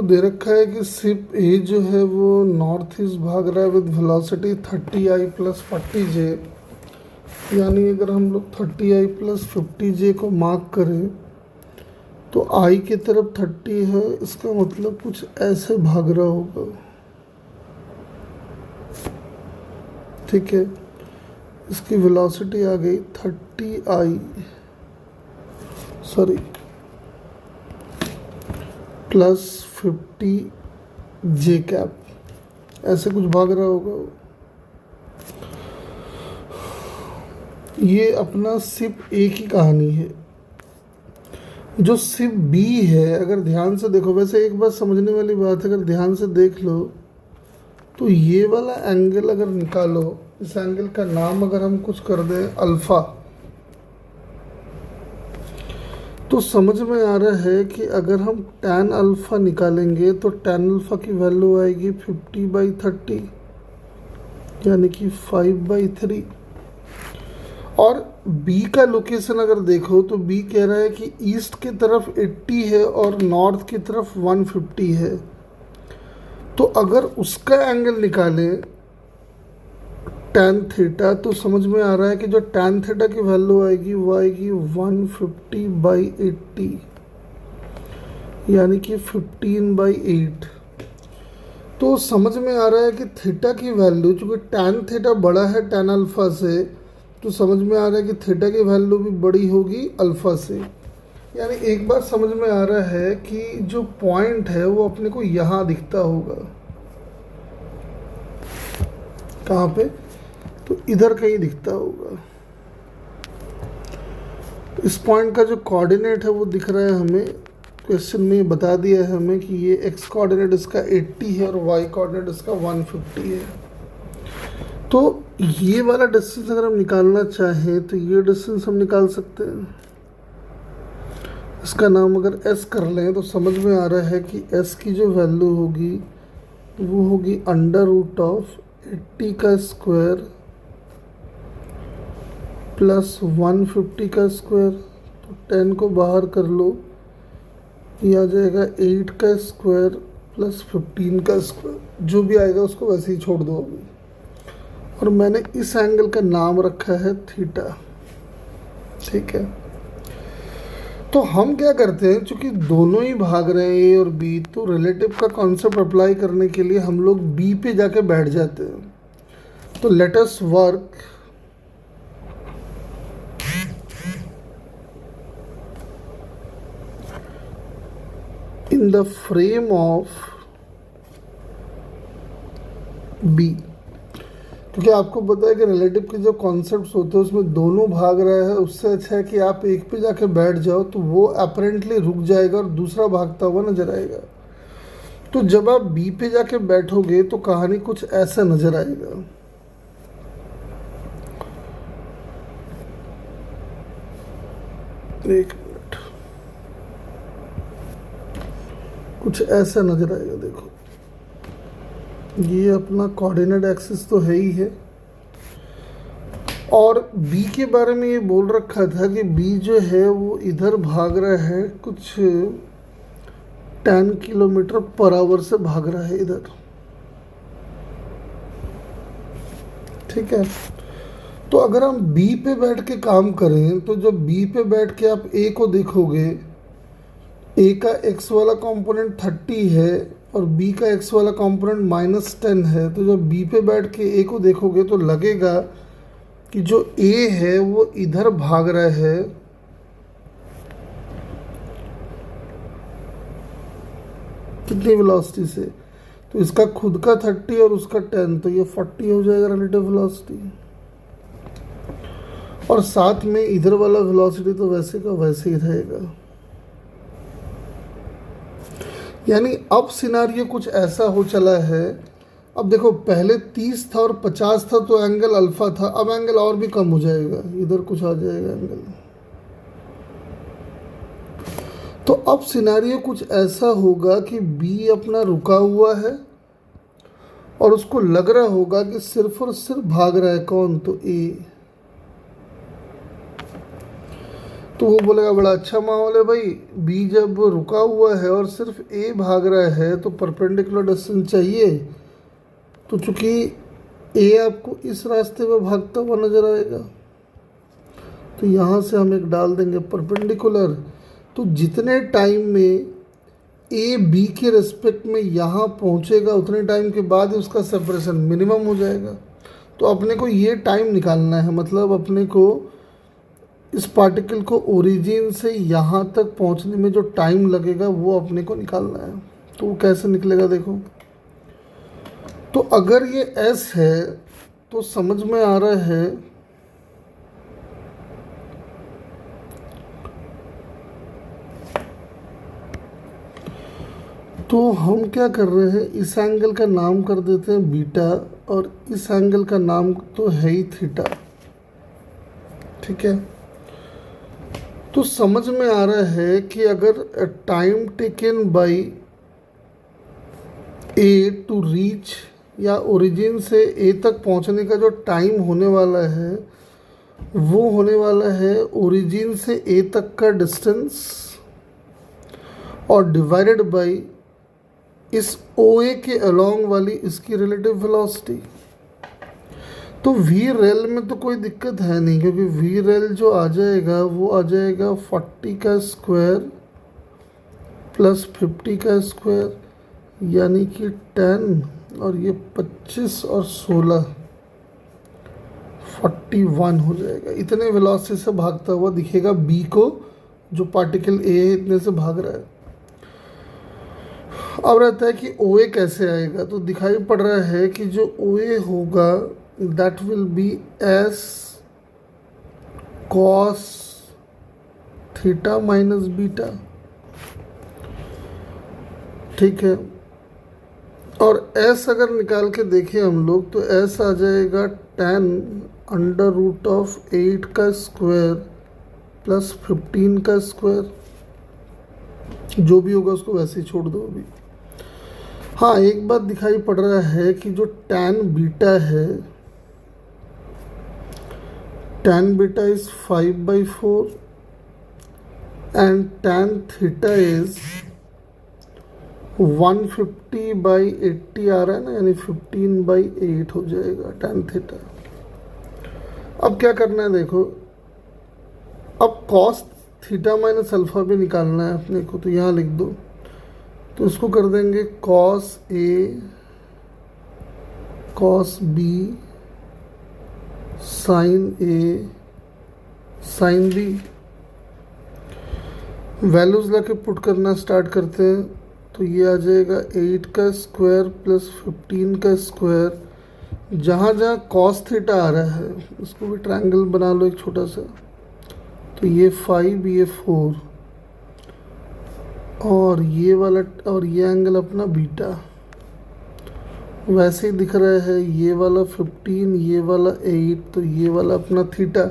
दे रखा है कि शिप ए जो है वो नॉर्थ ईस्ट भाग रहा है with velocity 30 I plus 40 J। यानी अगर हम लोग 30 I प्लस 50 J को मार्क करें तो आई की तरफ 30 है, इसका मतलब कुछ ऐसे भाग रहा होगा। ठीक है, इसकी वेलोसिटी आ गई 30I sorry plus 50 J cap, ऐसे कुछ भाग रहा होगा। ये अपना शिप ए की कहानी है। जो शिप बी है, अगर ध्यान से देखो, वैसे एक बात समझने वाली बात है, अगर ध्यान से देख लो तो ये वाला एंगल अगर निकालो, इस एंगल का नाम अगर हम कुछ कर दें अल्फ़ा, तो समझ में आ रहा है कि अगर हम tan अल्फ़ा निकालेंगे तो tan अल्फ़ा की वैल्यू आएगी 50/30 यानी कि 5/3। और B का लोकेशन अगर देखो तो B कह रहा है कि ईस्ट की तरफ 80 है और नॉर्थ की तरफ 150 है। तो अगर उसका एंगल निकालें tan थीटा, तो समझ में आ रहा है कि जो tan थीटा की वैल्यू आएगी वो आएगी 150/80 यानी कि 15/8। तो समझ में आ रहा है कि थीटा की वैल्यू, चूँकि tan थीटा बड़ा है tan अल्फ़ा से, तो समझ में आ रहा है कि थीटा की वैल्यू भी बड़ी होगी अल्फ़ा से। यानी एक बात समझ में आ रहा है कि जो पॉइंट है वो अपने को यहाँ दिखता होगा। कहाँ पे? तो इधर कहीं दिखता होगा। इस पॉइंट का जो कोऑर्डिनेट है वो दिख रहा है हमें, क्वेश्चन में ये बता दिया है हमें कि ये एक्स कोऑर्डिनेट इसका 80 है और वाई कोऑर्डिनेट इसका 150 है। तो ये वाला डिस्टेंस अगर हम निकालना चाहें तो ये डिस्टेंस हम निकाल सकते हैं। इसका नाम अगर s कर लें तो समझ में आ रहा है कि s की जो वैल्यू होगी वो होगी √80 का स्क्वायर प्लस 150 का स्क्वायर। तो 10 को बाहर कर लो, ये आ जाएगा 8 का स्क्वायर प्लस 15 का स्क्वायर, जो भी आएगा उसको वैसे ही छोड़ दो अभी। और मैंने इस एंगल का नाम रखा है थीटा। ठीक है, तो हम क्या करते हैं, चूंकि दोनों ही भाग रहे हैं ए और बी, तो रिलेटिव का कॉन्सेप्ट अप्लाई करने के लिए हम लोग बी पे जाके बैठ जाते हैं। तो let us work in the frame of B. क्योंकि आपको पता है कि रिलेटिव के जो कॉन्सेप्ट्स होते हैं उसमें दोनों भाग रहा है, उससे अच्छा है कि आप एक पे जाके बैठ जाओ तो वो अपेरेंटली रुक जाएगा और दूसरा भागता हुआ नजर आएगा। तो जब आप बी पे जाके बैठोगे तो कहानी कुछ ऐसा नजर आएगा। एक मिनट, कुछ ऐसा नजर आएगा। देखो, ये अपना कोऑर्डिनेट एक्सिस तो है ही है, और बी के बारे में ये बोल रखा था कि बी जो है वो इधर भाग रहा है, कुछ 10 किलोमीटर पर आवर से भाग रहा है इधर। ठीक है, तो अगर हम बी पे बैठ के काम करें तो जब बी पे बैठ के आप ए को देखोगे, ए का एक्स वाला कंपोनेंट 30 है और बी का एक्स वाला कंपोनेंट -10 है। तो जब बी पे बैठ के ए को देखोगे तो लगेगा कि जो ए है वो इधर भाग रहा है कितनी वेलोसिटी से, तो इसका खुद का 30 और उसका 10, तो ये 40 हो जाएगा रिलेटिव वेलोसिटी। और साथ में इधर वाला वेलोसिटी तो वैसे का वैसे ही रहेगा। यानी अब सिनारियो कुछ ऐसा हो चला है। अब देखो, पहले 30 था और 50 था तो एंगल अल्फा था, अब एंगल और भी कम हो जाएगा, इधर कुछ आ जाएगा एंगल। तो अब सिनारियो कुछ ऐसा होगा कि बी अपना रुका हुआ है और उसको लग रहा होगा कि सिर्फ और सिर्फ भाग रहा है कौन, तो ए। तो वो बोलेगा बड़ा अच्छा माहौल है भाई, बी जब रुका हुआ है और सिर्फ ए भाग रहा है तो परपेंडिकुलर डिस्टेंस चाहिए। तो चूंकि ए आपको इस रास्ते में भागता हुआ नजर आएगा तो यहाँ से हम एक डाल देंगे परपेंडिकुलर। तो जितने टाइम में ए बी के रिस्पेक्ट में यहाँ पहुँचेगा उतने टाइम के बाद उसका सेपरेशन मिनिमम हो जाएगा। तो अपने को ये टाइम निकालना है, मतलब अपने को इस पार्टिकल को ओरिजिन से यहाँ तक पहुँचने में जो टाइम लगेगा वो अपने को निकालना है। तो वो कैसे निकलेगा देखो। तो अगर ये एस है तो समझ में आ रहा है तो हम क्या कर रहे हैं, इस एंगल का नाम कर देते हैं बीटा और इस एंगल का नाम तो है ही थीटा। ठीक है, तो समझ में आ रहा है कि अगर time taken by A to reach या ओरिजिन से ए तक पहुंचने का जो टाइम होने वाला है वो होने वाला है ओरिजिन से ए तक का डिस्टेंस और डिवाइडेड बाय इस ओ ए के अलोंग वाली इसकी रिलेटिव वेलोसिटी। तो वी रेल में तो कोई दिक्कत है नहीं, क्योंकि वी रेल जो आ जाएगा वो आ जाएगा 40 का स्क्वायर प्लस 50 का स्क्वायर, यानी कि 10 और ये 25 और 16 41 हो जाएगा। इतने वेलोसिटी से भागता हुआ दिखेगा बी को, जो पार्टिकल ए है इतने से भाग रहा है। अब रहता है कि ओ ए कैसे आएगा, तो दिखाई पड़ रहा है कि जो ओ ए होगा that will be S cos theta minus beta. ठीक है, और एस अगर निकाल के देखें हम लोग तो एस आ जाएगा 10 अंडर रूट ऑफ 8 का स्क्वायर प्लस 15 का स्क्वायर। जो भी होगा उसको वैसे ही छोड़ दो अभी। हाँ, एक बात दिखाई पड़ रहा है कि जो tan बीटा है, tan beta is 5/4 and tan theta is 150/80 आ रहा है ना, यानी 15/8 हो जाएगा tan थीटा। अब क्या करना है देखो, अब cos थीटा माइनस अल्फा भी निकालना है अपने को, तो यहाँ लिख दो। तो इसको कर देंगे cos A cos B sin A sin B। Values ला के पुट करना स्टार्ट करते हैं। तो ये आ जाएगा 8 का स्क्वायर प्लस 15 का स्क्वायर। जहाँ जहाँ cos थीटा आ रहा है उसको भी ट्रायंगल बना लो एक छोटा सा। तो ये 5 ये 4 और ये वाला और ये एंगल अपना बीटा वैसे ही दिख रहा है। ये वाला 15 ये वाला 8 तो ये वाला अपना थीटा।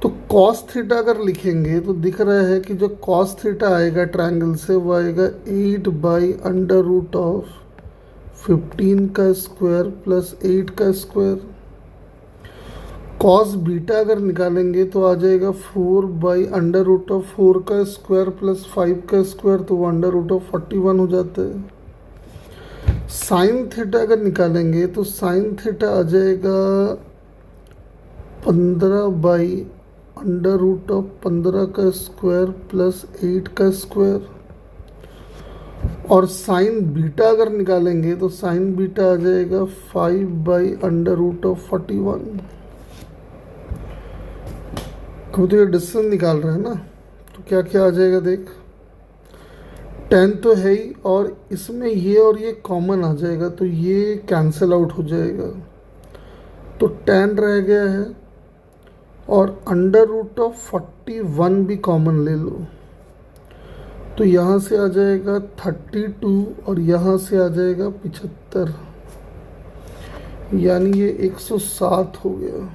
तो cos थीटा अगर लिखेंगे तो दिख रहा है कि जो cos थीटा आएगा ट्रायंगल से वो आएगा 8/√15 का स्क्वायर प्लस 8 का स्क्वायर। cos बीटा अगर निकालेंगे तो आ जाएगा 4/√4 का स्क्वायर प्लस 5 का स्क्वायर, तो वो √41 हो जाता है। साइन थीटा अगर निकालेंगे तो साइन थीटा आ जाएगा 15/√15 का स्क्वायर प्लस 8 का स्क्वायर। और साइन बीटा अगर निकालेंगे तो साइन बीटा आ जाएगा 5/√41। तो ये डिस्टेंस निकाल रहे हैं ना, तो क्या क्या आ जाएगा देख। 10 तो है ही और इसमें ये और ये कॉमन आ जाएगा तो ये कैंसिल आउट हो जाएगा। तो 10 रह गया है और √41 भी कॉमन ले लो। तो यहाँ से आ जाएगा 32 और यहाँ से आ जाएगा 75, यानी ये 107 हो गया।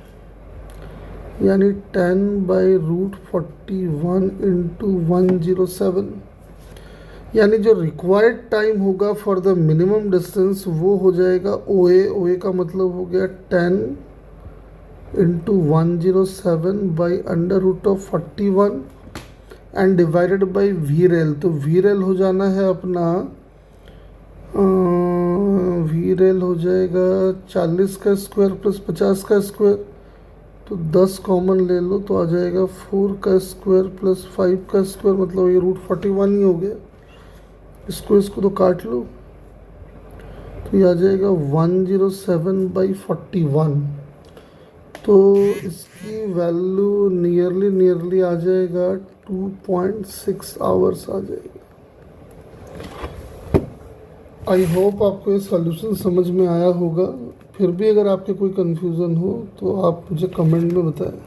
यानी 10/√41 इंटू 107, यानी जो रिक्वायर्ड टाइम होगा फॉर द मिनिमम डिस्टेंस वो हो जाएगा ओ ए का मतलब हो गया 10 into 107 by under root of 41 and divided by V rel. तो वी रेल हो जाना है अपना, वी रेल हो जाएगा 40 का स्क्वायर प्लस 50 का स्क्वायर, तो 10 कॉमन ले लो तो आ जाएगा 4 का स्क्वायर प्लस 5 का स्क्वायर, मतलब ये रूट 41 ही हो गया। इसको तो काट लो, तो ये आ जाएगा 107 बाई 41। तो इसकी वैल्यू नियरली आ जाएगा 2.6 आवर्स आ जाएगा। आई होप आपको ये सॉल्यूशन समझ में आया होगा। फिर भी अगर आपके कोई कन्फ्यूज़न हो तो आप मुझे कमेंट में बताएं।